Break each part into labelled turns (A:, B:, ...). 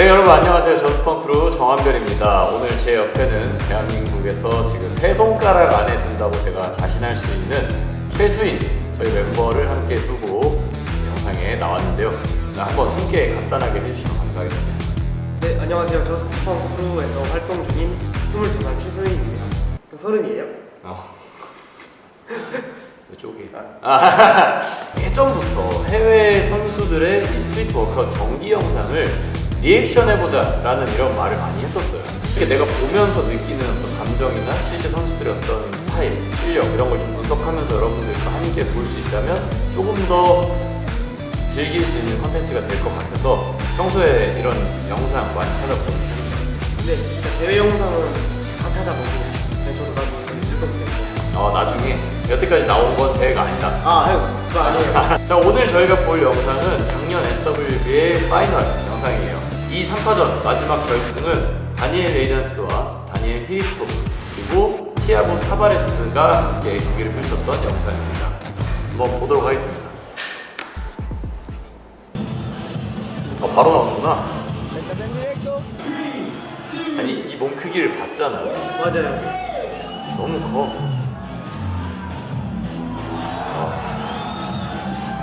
A: 네, 여러분 안녕하세요. 저스펀크루 정한별입니다. 오늘 제 옆에는 대한민국에서 지금 세 손가락 안에 든다고 제가 자신할 수 있는 최수인 저희 멤버를 함께 두고 영상에 나왔는데요. 한번 소개 간단하게 해주시면 감사하겠습니다.
B: 네, 안녕하세요. 저스펀크루에서 활동 중인 22살 최수인입니다. 서른이에요?
A: 이쪽이 예전부터 해외 선수들의 이 스트리트 워크아웃 정기 영상을 리액션해보자 라는 이런 말을 많이 했었어요. 이렇게 내가 보면서 느끼는 어떤 감정이나 실제 선수들의 어떤 스타일, 실력 이런 걸 좀 분석하면서 여러분들과 함께 볼 수 있다면 조금 더 즐길 수 있는 컨텐츠가 될 것 같아서 평소에 이런 영상 많이 찾아보는 편입니다.
B: 네, 진짜 대회 영상은 다 찾아보고 저도 나중에 유튜브 때문에
A: 나중에 여태까지 나온 건 대회가 아니다.
B: 그거 아니에요.
A: 자, 오늘 저희가 볼 영상은 작년 SWB의 파이널 영상이에요. 이 3파전 마지막 결승은 다니엘 레이잔스와 다니엘 히리스토프 그리고 티아고 타바레스가 함께 경기를 펼쳤던 영상입니다. 한번 보도록 하겠습니다. 바로 나오는구나. 아니, 이 몸 크기를 봤잖아.
B: 맞아요.
A: 너무 커.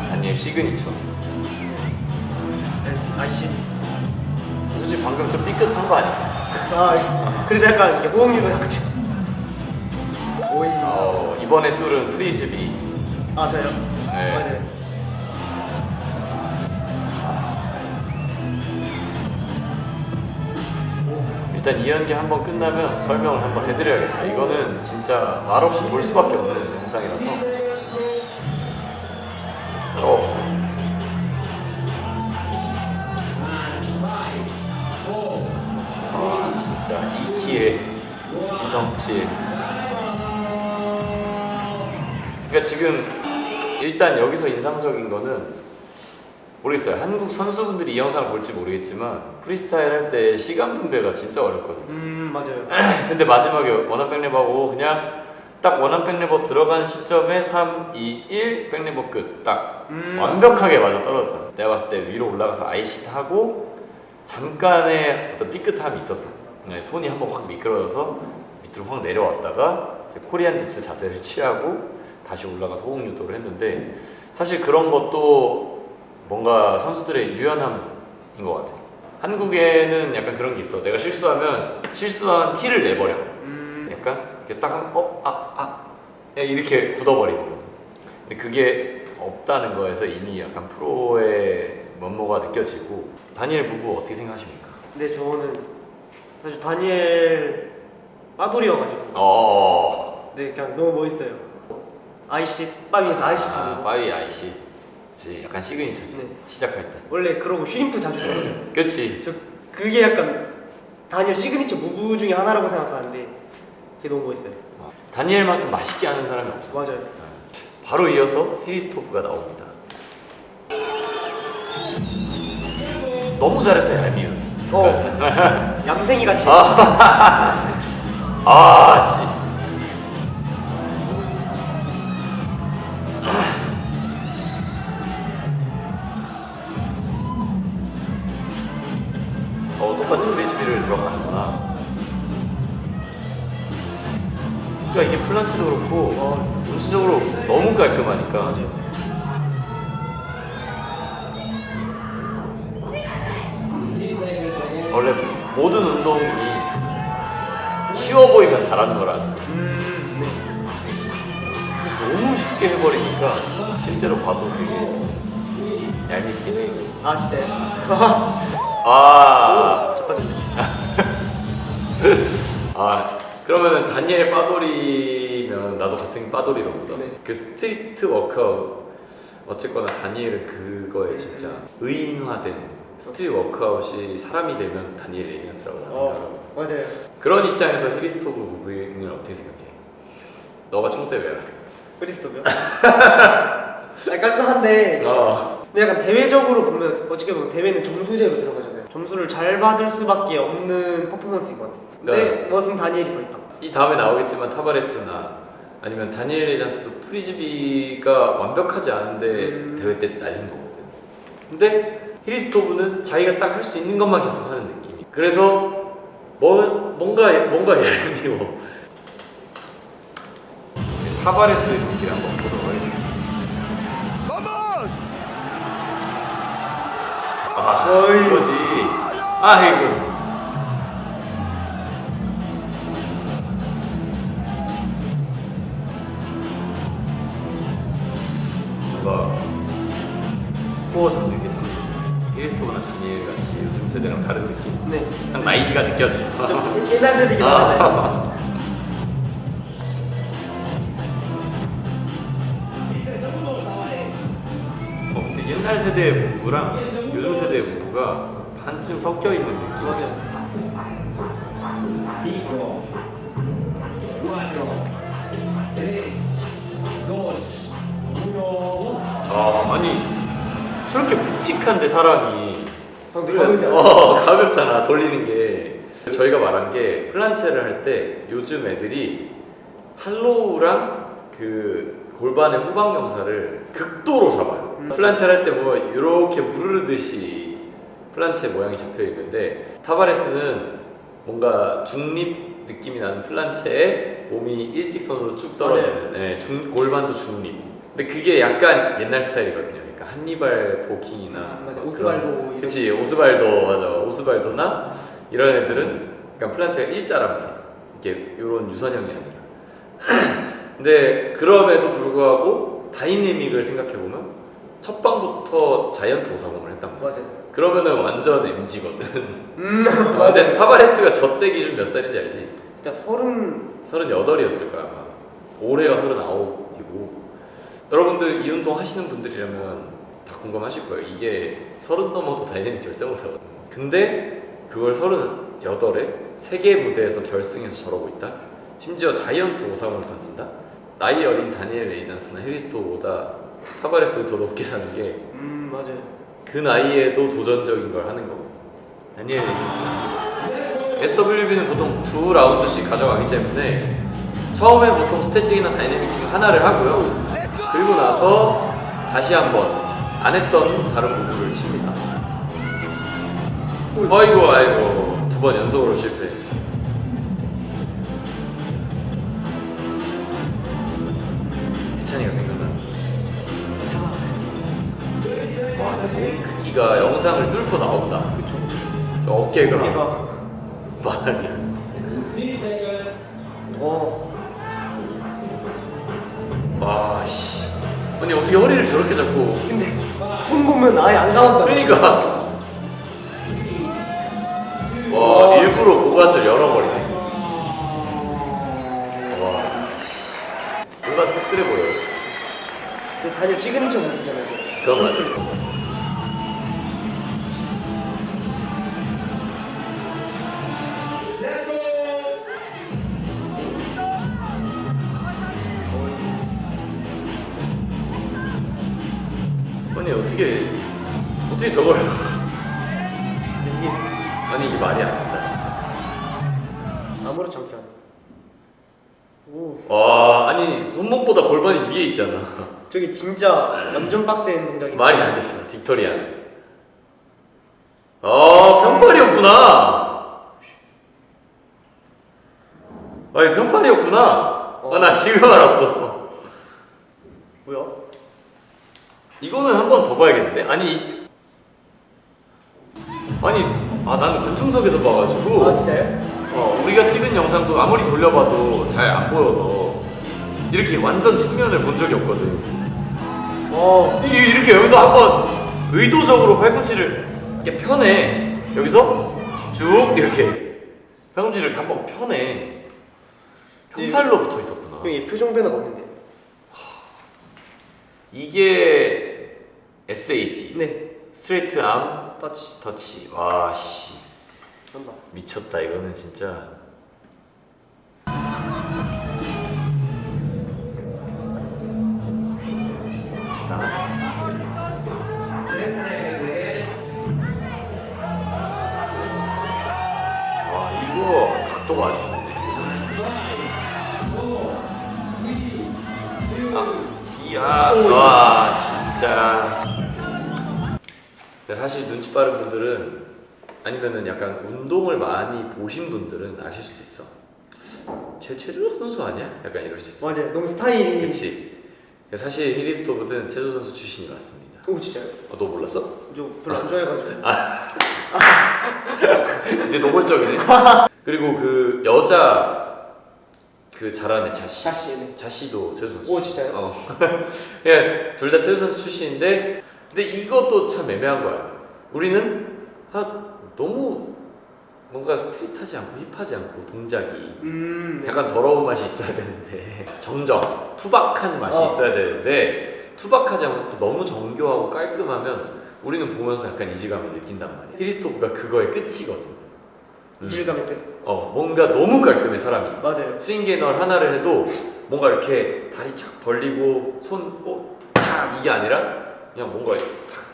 A: 다니엘 시그니처.
B: 아이씨.
A: 솔직히 방금 좀 삐끗한 거 아니야?
B: 그래서 약간 이렇게 호응이도 약간 오이.
A: 이번에 뚫은 프리즈비.
B: 저요?
A: 네.
B: 맞아요.
A: 일단 이 연기 한번 끝나면 설명을 한번 해드려야겠다. 이거는 진짜 말없이 볼 수밖에 없는 영상이라서. 진짜 이 키에 이 덩치에. 그러니까 지금 일단 여기서 인상적인 거는 모르겠어요. 한국 선수분들이 이 영상을 볼지 모르겠지만 프리스타일 할 때 시간 분배가 진짜 어렵거든요.
B: 맞아요.
A: 근데 마지막에 원한 백레버하고 그냥 딱 원한 백레버 들어간 시점에 3, 2, 1 백레버 끝 딱 완벽하게 맞아 떨어졌잖아. 내가 봤을 때 위로 올라가서 아이시트 하고 잠깐의 어떤 삐끗함이 있었어. 손이 한번 확 미끄러져서 밑으로 확 내려왔다가 이제 코리안 딥스 자세를 취하고 다시 올라가서 호응 유도를 했는데 사실 그런 것도 뭔가 선수들의 유연함인 것 같아. 한국에는 약간 그런 게 있어. 내가 실수하면 실수한 티를 내버려. 약간 이렇게 딱 하면 이렇게 굳어버리는 거지. 근데 그게 없다는 거에서 이미 약간 프로의 면모가 느껴지고. 다니엘 부부 어떻게 생각하십니까?
B: 네, 저는 사실 다니엘 빠돌이여가지고 네, 그냥 너무 멋있어요. 아이씨, 바위에서 아이씨 타고.
A: 바위 아이씨. 약간 시그니처지.
B: 네.
A: 시작할 때.
B: 원래 그러고 슈림프 자주 해요.
A: 그치.
B: 저 그게 약간 다니엘 시그니처 무브 중에 하나라고 생각하는데 그게 너무 멋있어요.
A: 다니엘만큼 맛있게 하는 사람이 없어.
B: 맞아요.
A: 바로 이어서 히리스토프가 나옵니다. 너무 잘했어요, 얄미운.
B: 얌생이 같이.
A: 씨. 똑같이 프리즈비를 들어가는구나. 그러니까 이게 플란치도 그렇고 전체적으로 너무 깔끔하니까. 원래 모든 운동이 쉬워 보이면 잘하는 거라. 너무 쉽게 해버리니까 실제로 봐도 되게 얄밉긴 해.
B: 진짜요?
A: 그러면은 다니엘 빠돌이면 나도 같은 빠돌이로서
B: 네.
A: 그 스트리트 워크아웃 어쨌거나 다니엘은 그거에 진짜 의인화된 스트리트 워크아웃이 사람이 되면 다니엘 레이전스라고 생각하고
B: 맞아요.
A: 그런 입장에서 히리스토브 무빙을 어떻게 생각해? 너가 총대 왜라?
B: 크리스토요? 깔끔한데 근데 약간 대회적으로 보면 어떻게 보면 대회는 점수제로 들어가잖아요. 점수를 잘 받을 수밖에 없는 퍼포먼스인 것 같아요. 근데 멋은 다니엘이 더 있다.
A: 이 다음에 나오겠지만 타바레스나 아니면 다니엘 레이전스도 프리즈비가 완벽하지 않은데 대회 때 날린 거거든. 근데 히리스토브는 자기가 딱 할 수 있는 것만 계속 하는 느낌이. 그래서 뭔가 얄미워. 타바레스의 경기를 한번 보도록 하겠습니다. 이거지. 아이고. 뭔가 코어 잡는 게 좀 히리스토브나 다니엘 같이 요즘 세대랑 다른 느낌.
B: 네.
A: 딱 나이가 느껴져.
B: 좀 옛날 세대긴 하잖아요.
A: 근데 옛날 세대의 문구랑 요즘 세대의 문구가 반쯤 섞여 있는 느낌.
B: 맞아요.
A: 아니 저렇게 묵직한데 사람이
B: 가볍잖아.
A: 가볍잖아. 돌리는 게. 저희가 말한 게 플란체를 할 때 요즘 애들이 할로우랑 그 골반의 후방 경사를 극도로 잡아요. 플란체를 할 때 뭐 이렇게 무르르듯이 플란체 모양이 잡혀 있는데 타바레스는 뭔가 중립 느낌이 나는 플란체에 몸이 일직선으로 쭉 떨어지는, 네, 골반도 중립. 근데 그게 약간 옛날 스타일이거든요. 그러니까 한니발 보킹이나
B: 맞아,
A: 뭐
B: 오스발도
A: 그런-
B: 이런
A: 그치, 오스발도. 맞아, 오스발도나 이런 애들은 약간 플란체가 일자란 말이야. 이게 이런 유선형이 아니라. 근데 그럼에도 불구하고 다이내믹을 생각해보면 첫 방부터 자이언트 오사공을 했단 말이야.
B: 맞아요.
A: 그러면은 완전 MG거든. 근데 타바레스가 저 때 기준 몇 살인지 알지?
B: 진짜
A: 38이었을 거야 아마. 올해가 39이고. 여러분들 이 운동 하시는 분들이라면 다 공감하실 거예요. 이게 30 넘어도 다이내믹 절대 못하거든. 근데 그걸 38에 세계 무대에서 결승에서 저러고 있다? 심지어 자이언트 오사공을 던진다? 나이 어린 다니엘 레이전스나 히리스토보다 타바레스를 더 높게 사는 게
B: 맞아요.
A: 그 나이에도 도전적인 걸 하는 거고. 다니엘 레이전스 SWB는 보통 2라운드씩 가져가기 때문에 처음에 보통 스태틱이나 다이내믹 중 하나를 하고요. 그리고 나서 다시 한번 안 했던 다른 부분을 칩니다. 아이고 2번 연속으로 실패. 희찬이가 생각나. 와, 몸 크기가 영상을 뚫고 나온다. 그쵸? 저 어깨가 말이야. 와, 씨. 아니 어떻게 허리를 저렇게 잡고?
B: 근데 손 보면 아예 안 나왔잖아.
A: 그러니까. 와, 일부러 고관절 열어버리네. 와, 뭔가 씁쓸해 보여요.
B: 근데 다니엘 시그니처 무브잖아요.
A: 그건 맞아요. 아니 어떻게 저걸?
B: 이게
A: 아니 이게 말이 안 된다.
B: 아무렇지 않게 하네. 오,
A: 와, 아니 손목보다 골반이 위에 있잖아.
B: 저게 진짜 완전 빡센 동작이.
A: 말이 안 되잖아. 빅토리안. 평팔이었구나. 아니 평팔이었구나. 나 지금 알았어.
B: 뭐야?
A: 이거는 한 번 더 봐야겠는데? 아니 나는 관중석에서 봐가지고.
B: 아 진짜요?
A: 우리가 찍은 영상도 아무리 돌려봐도 잘 안 보여서 이렇게 완전 측면을 본 적이 없거든. 이렇게 여기서 한번 의도적으로 팔꿈치를 이렇게 펴내. 여기서 쭉 이렇게 팔꿈치를 한번 펴내. 편팔로 붙어 있었구나.
B: 여기 표정 변화가 없는데.
A: 이게 SAT.
B: 네.
A: 스트레이트 암
B: 터치.
A: 터치. 와, 씨.
B: 한다.
A: 미쳤다. 이거는 진짜. 대단하다, 진짜. 와, 이거 각도가 아주 좋네. 이야, 와, 진짜. 근데 사실 눈치 빠른 분들은 아니면은 약간 운동을 많이 보신 분들은 아실 수도 있어. 쟤 체조 선수 아니야? 약간 이럴 수 있어.
B: 맞아요. 너무 스타일이.
A: 그치. 사실 히리스토브는 체조 선수 출신이 맞습니다.
B: 오 진짜요?
A: 너 몰랐어?
B: 저 별로 안 좋아해가지고.
A: 이제 노골적이네. 그리고 그 여자 그 잘하는 자씨.
B: 자씨.
A: 자씨도 체조 선수.
B: 오 진짜요?
A: 예, 둘 다 체조 선수 출신인데, 근데 이것도 참 애매한 거야. 우리는 너무 뭔가 스트릿하지 않고 힙하지 않고 동작이
B: 네.
A: 약간 더러운 맛이 있어야 되는데 정정, 투박한 맛이
B: 어.
A: 있어야 되는데 투박하지 않고 너무 정교하고 깔끔하면 우리는 보면서 약간 이질감을 느낀단 말이야. 히리스토브가 그거의 끝이거든.
B: 이질감의 뜻.
A: 뭔가 너무 깔끔해 사람이.
B: 맞아요.
A: 스윙게널 하나를 해도 뭔가 이렇게 다리 착 벌리고 탁 이게 아니라 그냥 뭔가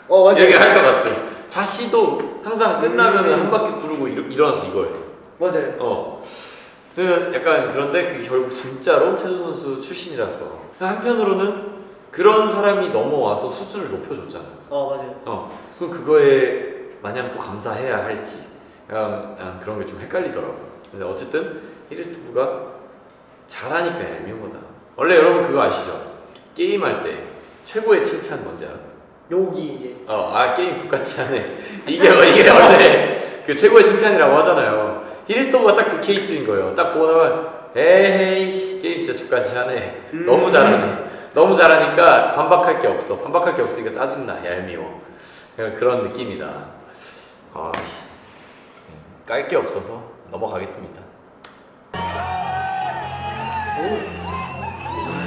B: 맞아요.
A: 이렇게 할 것 같아. 자씨도 항상 끝나면은 한 바퀴 구르고 일어나서 이거예요.
B: 맞아요.
A: 그 약간 그런데 그게 결국 진짜로 체조 선수 출신이라서 한편으로는 그런 사람이 넘어와서 수준을 높여줬잖아.
B: 맞아요.
A: 그럼 그거에 마냥 또 감사해야 할지 난 그런 게 좀 헷갈리더라고. 근데 어쨌든 히리스토브가 잘하니까 얄미운 거다. 원래 여러분 그거 아시죠? 게임할 때 최고의 칭찬 뭔지 알아?
B: 여기 이제.
A: 게임 똑같이 하네. 이게 원래 그 최고의 칭찬이라고 하잖아요. 히리스토브가 딱 그 케이스인 거예요. 딱 보고 나면 에이 게임 진짜 똑같이 하네. 너무 잘하네. 너무 잘하니까 반박할 게 없어. 반박할 게 없으니까 짜증나. 얄미워. 약간 그런 느낌이다. 깔 게 없어서 넘어가겠습니다.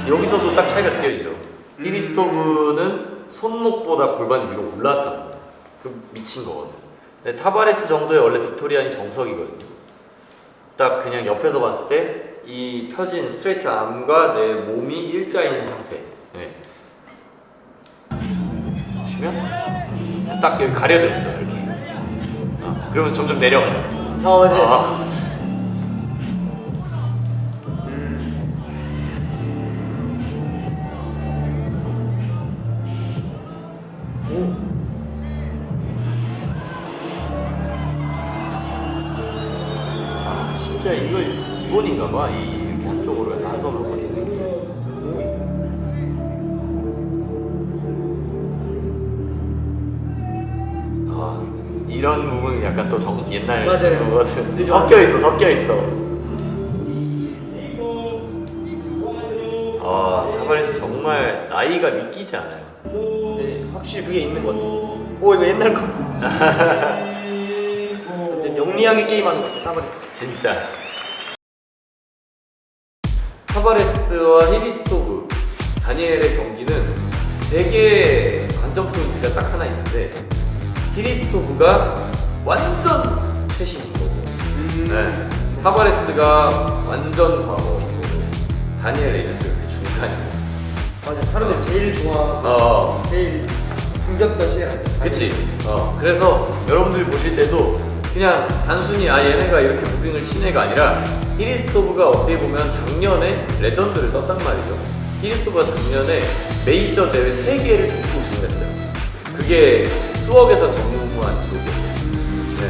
A: 여기서도 딱 차이가 느껴지죠. 히리스토브는 손목보다 골반 위로 올라왔다는 거야. 그 미친 거거든. 근데 타바레스 정도의 원래 빅토리안이 정석이거든요. 딱 그냥 옆에서 봤을 때 이 펴진 스트레이트 암과 내 몸이 일자인 상태. 네. 보시면 딱 여기 가려져 있어 이렇게. 그러면 점점 내려가요.
B: 맞아요.
A: 진짜 이거 기본인가 봐. 이렇게 한쪽으로 해서 한 손으로 버티는 게. 이런 부분은 약간 또 옛날
B: 맞아요.
A: 거거든. 섞여 있어. 타바레스 정말 나이가 믿기지 않아요.
B: 네, 확실히 그게 있는 것 같아요. 이거 옛날 거. 완전 영리하게 게임하는 것 같아, 타바레스.
A: 진짜. 타바레스와 히리스토브, 다니엘의 경기는 되게 관전 포인트가 딱 하나 있는데 히리스토브가 완전 최신인 거고 네. 타바레스가 완전 과거인 거고 다니엘 레이저스가 그 중간이고.
B: 맞아, 사람들 제일 좋아. 제일 궁겼던 시대 아니야?
A: 그치. 그래서 여러분들이 보실 때도 그냥 단순히 얘네가 이렇게 무빙을 친애가 아니라 히리스토브가 어떻게 보면 작년에 레전드를 썼단 말이죠. 히리스토브가 작년에 메이저 대회 3개를 전부 우승했어요. 그게 스웍에서 정무한 기록이었어요. 네.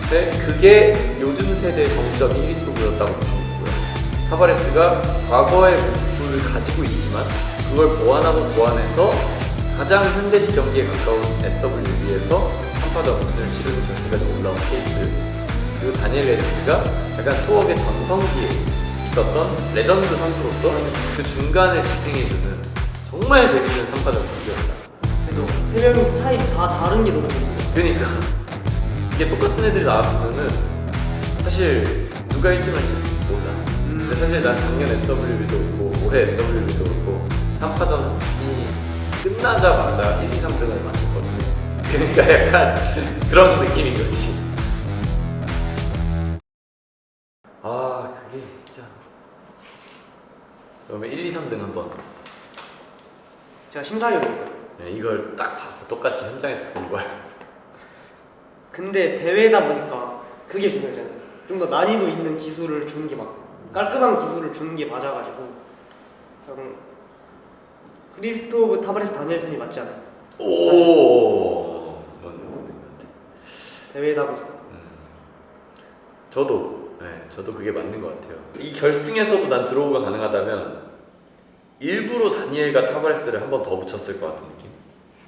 A: 근데 그게 요즘 세대 정점이 히리스토브였다고 보시면 되고요. 타바레스가 과거의 목표를 가지고 있지만 그걸 보완해서 가장 현대식 경기에 가까운 SWB에서 3파전을 치르는 결승까지 올라온 케이스. 그리고 다니엘 레디스가 약간 스웍의 전성기에 있었던 레전드 선수로서 그 중간을 지탱해주는 정말 재밌는 3파전 경기였다.
B: 그래도 세 명이 스타일이 다 다른 게 너무 좋아.
A: 그러니까 이게 똑같은 애들이 나왔으면은 사실 누가 1등 할지 몰라. 근데 사실 난 작년 SWB도 있고 올해 SWB도 있고 3파전이 끝나자마자 1, 2, 3등을 맞췄거든요. 그러니까 약간 그런 느낌인 거지. 그게 진짜. 그러면 1, 2, 3등 한번.
B: 제가 심사위원이에요.
A: 네, 이걸 딱 봤어. 똑같이 현장에서 본 거야.
B: 근데 대회다 보니까 그게 중요하잖아요. 좀 더 난이도 있는 기술을 주는 게 막 깔끔한 기술을 주는 게 맞아가지고 크리스토브 타바레스 다니엘슨이 맞지 않아요?
A: 오,
B: 대회답이죠.
A: 저도 그게 맞는 것 같아요. 이 결승에서도 난 드로우가 가능하다면 일부러 다니엘과 타바레스를 한 번 더 붙였을 것 같은 느낌.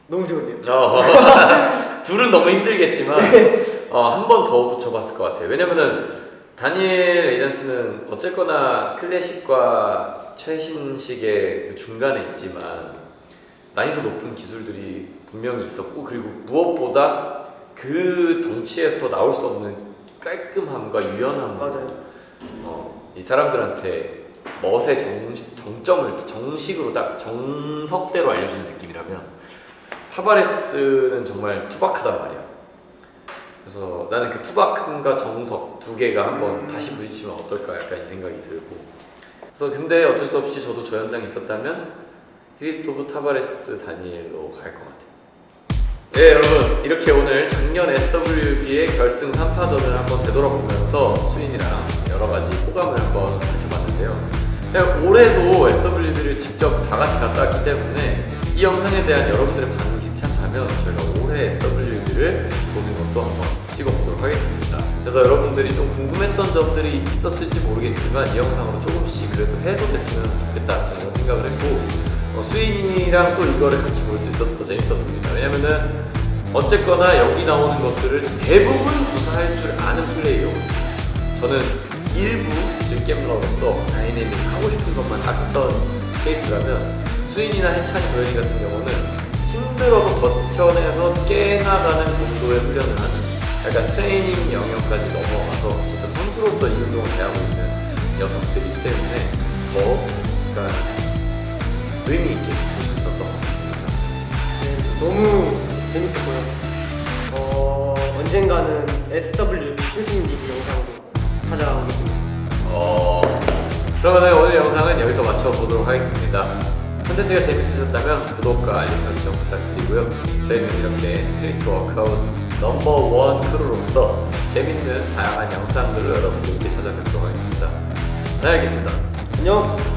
B: 너무 좋은데요?
A: 둘은 너무 힘들겠지만 한 번 더 붙여봤을 것 같아요. 왜냐면은 다니엘 에이전스는 어쨌거나 클래식과 최신식의 그 중간에 있지만 난이도 높은 기술들이 분명히 있었고, 그리고 무엇보다 그 덩치에서 나올 수 없는 깔끔함과 유연함.
B: 맞아요.
A: 이 사람들한테 멋의 정점을 정식으로 딱 정석대로 알려주는 느낌이라면 타바레스는 정말 투박하단 말이야. 그래서 나는 그 투박함과 정석 두 개가 한번 다시 부딪히면 어떨까 약간 이 생각이 들고. 그래서 근데 어쩔 수 없이 저도 저 현장에 있었다면 크리스토프 타바레스 다니엘로 갈 것 같아요. 네, 여러분, 이렇게 오늘 작년 SWB의 결승 3파전을 한번 되돌아보면서 수인이랑 여러 가지 소감을 한번 밝혀봤는데요. 올해도 SWB를 직접 다 같이 갔다 왔기 때문에 이 영상에 대한 여러분들의 반응이 괜찮다면 저희가 올해 SWB를 보는 것도 한번 찍어보도록 하겠습니다. 그래서 여러분들이 좀 궁금했던 점들이 있었을지 모르겠지만 이 영상으로 조금씩 그래도 해소됐으면 좋겠다 저는 이런 생각을 했고, 수인이랑 또 이거를 같이 볼 수 있어서 더 재밌었습니다. 왜냐면은 어쨌거나 여기 나오는 것들을 대부분 구사할 줄 아는 플레이어거든요. 저는 일부 질겜러로서 다이내믹 하고 싶은 것만 했던 케이스라면 수인이나 해찬이, 도현이 같은 경우는 힘들어도 버텨내서 깨나가는 정도의 훈련을 하는 약간 트레이닝 영역까지 넘어가서 진짜 선수로서 이 운동을 대하고 있는 여성들이기 때문에 더 약간 의미 있게 볼 수 있었던 것 같습니다.
B: 네, 너무 재밌었고요. 언젠가는 SWB 필승 리그 영상으로 찾아오겠습니다.
A: 그러면 오늘 영상은 여기서 마쳐보도록 하겠습니다. 콘텐츠가 재밌으셨다면 구독과 알림 설정 부탁드리고요. 저희는 이렇게 스트리트 워크아웃 넘버 1 크루로서 재밌는 다양한 영상들로 여러분들께 찾아뵙도록 하겠습니다. 네, 알겠습니다.
B: 안녕!